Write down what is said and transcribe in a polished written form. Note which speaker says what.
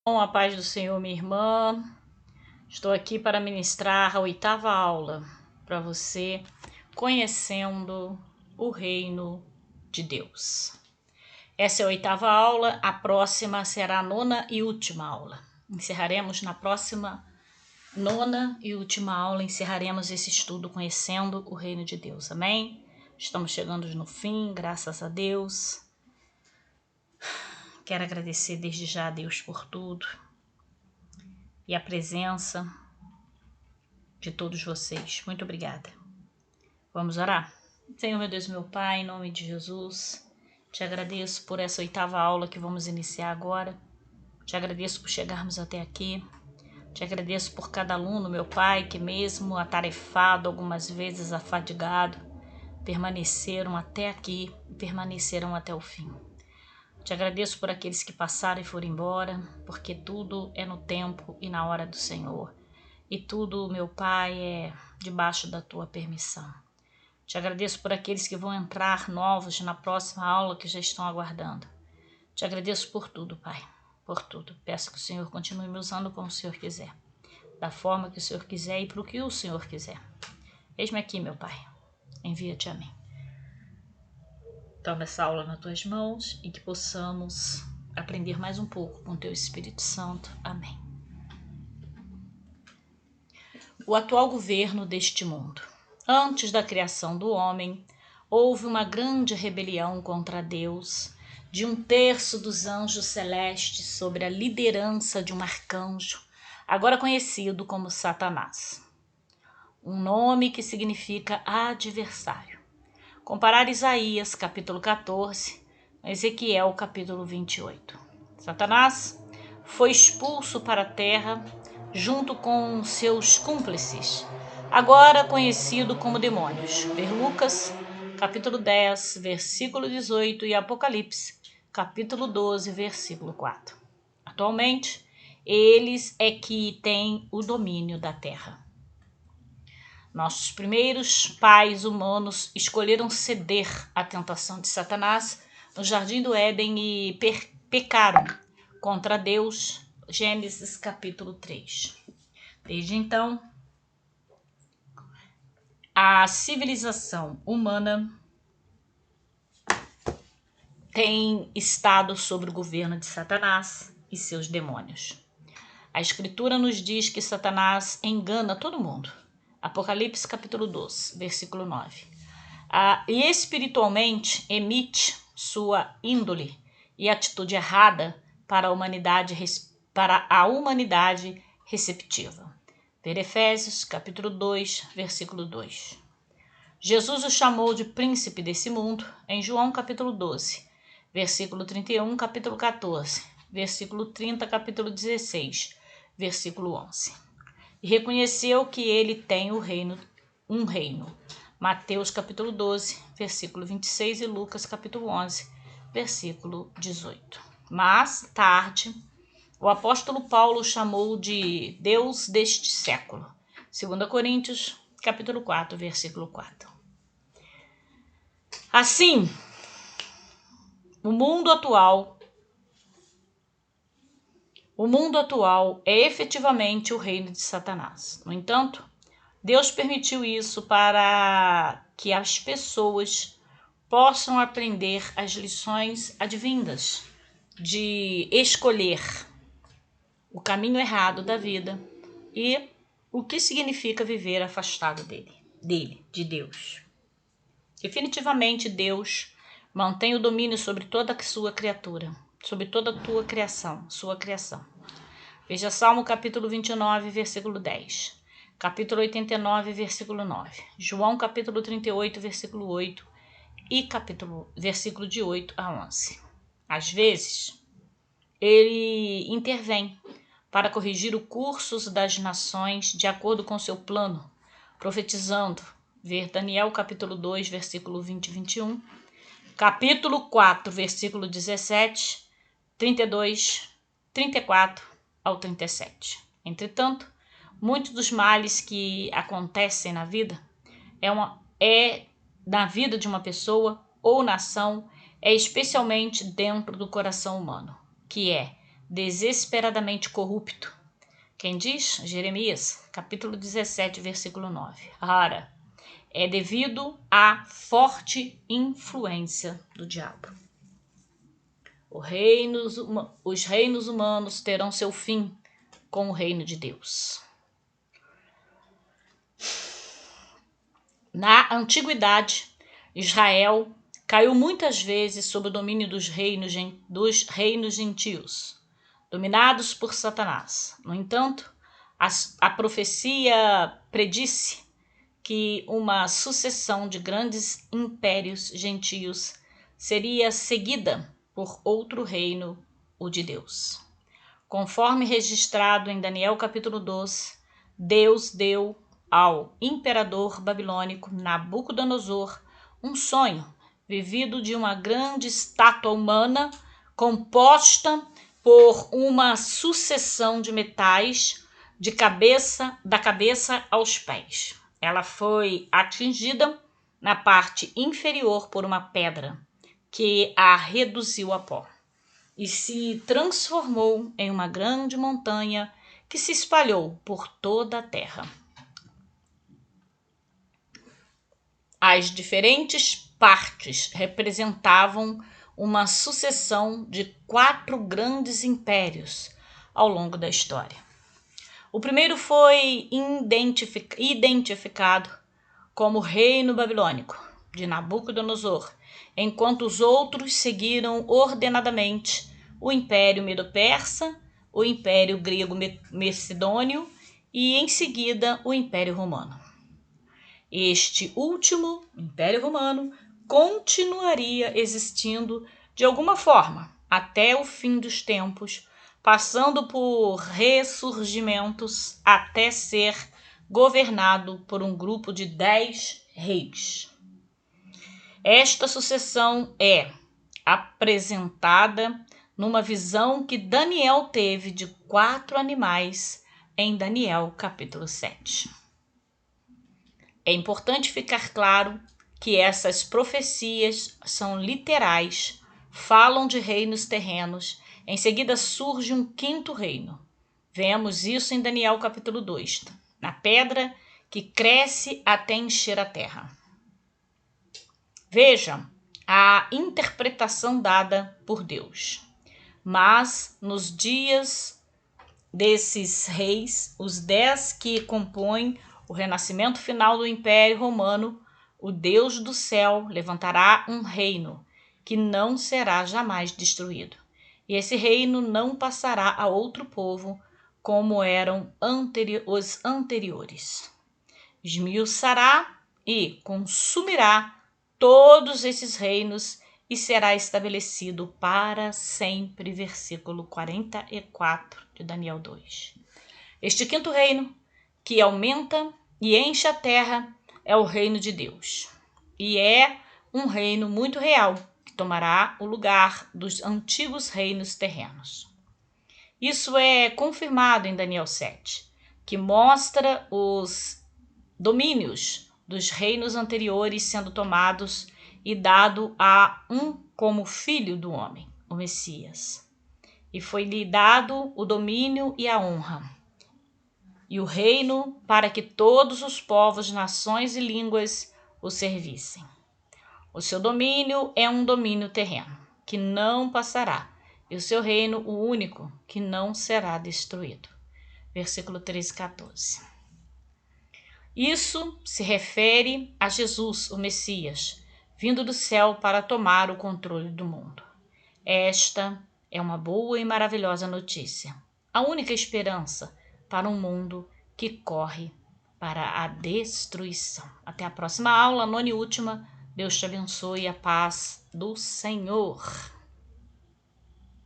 Speaker 1: Com a paz do Senhor, minha irmã, estou aqui para ministrar a 8ª aula para você, conhecendo o reino de Deus. Essa é a 8ª aula, a próxima será a 9ª e última aula. Encerraremos na próxima 9ª e última aula, encerraremos esse estudo conhecendo o reino de Deus, amém? Estamos chegando no fim, graças a Deus. Quero agradecer desde já a Deus por tudo e a presença de todos vocês. Muito obrigada. Vamos orar? Senhor, meu Deus, meu Pai, em nome de Jesus, te agradeço por essa 8ª aula que vamos iniciar agora. Te agradeço por chegarmos até aqui. Te agradeço por cada aluno, meu Pai, que mesmo atarefado, algumas vezes afadigado, permaneceram até aqui e permaneceram até o fim. Te agradeço por aqueles que passaram e foram embora, porque tudo é no tempo e na hora do Senhor. E tudo, meu Pai, é debaixo da tua permissão. Te agradeço por aqueles que vão entrar novos na próxima aula que já estão aguardando. Te agradeço por tudo, Pai, por tudo. Peço que o Senhor continue me usando como o Senhor quiser, da forma que o Senhor quiser e para o que o Senhor quiser. Eis-me aqui, meu Pai, envia-te a mim. Toma essa aula nas tuas mãos e que possamos aprender mais um pouco com o teu Espírito Santo. Amém. O atual governo deste mundo. Antes da criação do homem, houve uma grande rebelião contra Deus, de 1/3 dos anjos celestes sob a liderança de um arcanjo, agora conhecido como Satanás. Um nome que significa adversário. Comparar Isaías, capítulo 14, a Ezequiel, capítulo 28. Satanás foi expulso para a terra junto com seus cúmplices, agora conhecido como demônios. Ver Lucas, capítulo 10, versículo 18 e Apocalipse, capítulo 12, versículo 4. Atualmente, eles é que têm o domínio da terra. Nossos primeiros pais humanos escolheram ceder à tentação de Satanás no Jardim do Éden e pecaram contra Deus. Gênesis capítulo 3. Desde então, a civilização humana tem estado sob o governo de Satanás e seus demônios. A Escritura nos diz que Satanás engana todo mundo. Apocalipse capítulo 12, versículo 9. E espiritualmente emite sua índole e atitude errada para a humanidade receptiva. Ver Efésios capítulo 2, versículo 2. Jesus o chamou de príncipe desse mundo em João capítulo 12, versículo 31, capítulo 14, versículo 30, capítulo 16, versículo 11. E reconheceu que ele tem um reino. Mateus capítulo 12, versículo 26 e Lucas capítulo 11, versículo 18. Mais tarde, o apóstolo Paulo chamou de Deus deste século. 2 Coríntios capítulo 4, versículo 4. Assim, o mundo atual é efetivamente o reino de Satanás. No entanto, Deus permitiu isso para que as pessoas possam aprender as lições advindas de escolher o caminho errado da vida e o que significa viver afastado de Deus. Definitivamente, Deus mantém o domínio sobre toda a sua criatura, sobre toda a tua criação, sua criação. Veja Salmo capítulo 29, versículo 10. Capítulo 89, versículo 9. João capítulo 38, versículo 8 e versículo de 8 a 11. Às vezes, ele intervém para corrigir o curso das nações de acordo com seu plano, profetizando. Ver Daniel capítulo 2, versículo 20 e 21. Capítulo 4, versículo 17, 32, 34 ao 37. Entretanto, muitos dos males que acontecem na vida na vida de uma pessoa ou nação, é especialmente dentro do coração humano, que é desesperadamente corrupto. Quem diz? Jeremias, capítulo 17, versículo 9. Ora, é devido à forte influência do diabo. Os reinos humanos terão seu fim com o reino de Deus. Na antiguidade, Israel caiu muitas vezes sob o domínio dos reinos gentios, dominados por Satanás. No entanto, a profecia predisse que uma sucessão de grandes impérios gentios seria seguida por outro reino, o de Deus. Conforme registrado em Daniel capítulo 12, Deus deu ao imperador babilônico Nabucodonosor um sonho vivido de uma grande estátua humana composta por uma sucessão de metais da cabeça aos pés. Ela foi atingida na parte inferior por uma pedra que a reduziu a pó e se transformou em uma grande montanha que se espalhou por toda a terra. As diferentes partes representavam uma sucessão de 4 grandes impérios ao longo da história. O primeiro foi identificado como Reino Babilônico, de Nabucodonosor, enquanto os outros seguiram ordenadamente o Império Medo-Persa, o Império Grego-Macedônio e, em seguida, o Império Romano. Este último, Império Romano, continuaria existindo de alguma forma até o fim dos tempos, passando por ressurgimentos até ser governado por um grupo de 10 reis. Esta sucessão é apresentada numa visão que Daniel teve de 4 animais em Daniel capítulo 7. É importante ficar claro que essas profecias são literais, falam de reinos terrenos. Em seguida surge um 5º reino. Vemos isso em Daniel capítulo 2, na pedra que cresce até encher a terra. Veja a interpretação dada por Deus. Mas nos dias desses reis, os 10 que compõem o renascimento final do Império Romano, o Deus do céu levantará um reino que não será jamais destruído. E esse reino não passará a outro povo como eram os anteriores. Esmiuçará e consumirá todos esses reinos e será estabelecido para sempre. Versículo 44 de Daniel 2. Este 5º reino, que aumenta e enche a terra, é o reino de Deus. E é um reino muito real, que tomará o lugar dos antigos reinos terrenos. Isso é confirmado em Daniel 7, que mostra os domínios dos reinos anteriores sendo tomados e dado a um como filho do homem, o Messias. E foi-lhe dado o domínio e a honra, e o reino para que todos os povos, nações e línguas o servissem. O seu domínio é um domínio terreno, que não passará, e o seu reino o único, que não será destruído. Versículo 13 e 14. Isso se refere a Jesus, o Messias, vindo do céu para tomar o controle do mundo. Esta é uma boa e maravilhosa notícia, a única esperança para um mundo que corre para a destruição. Até a próxima aula, 9ª e última. Deus te abençoe e a paz do Senhor.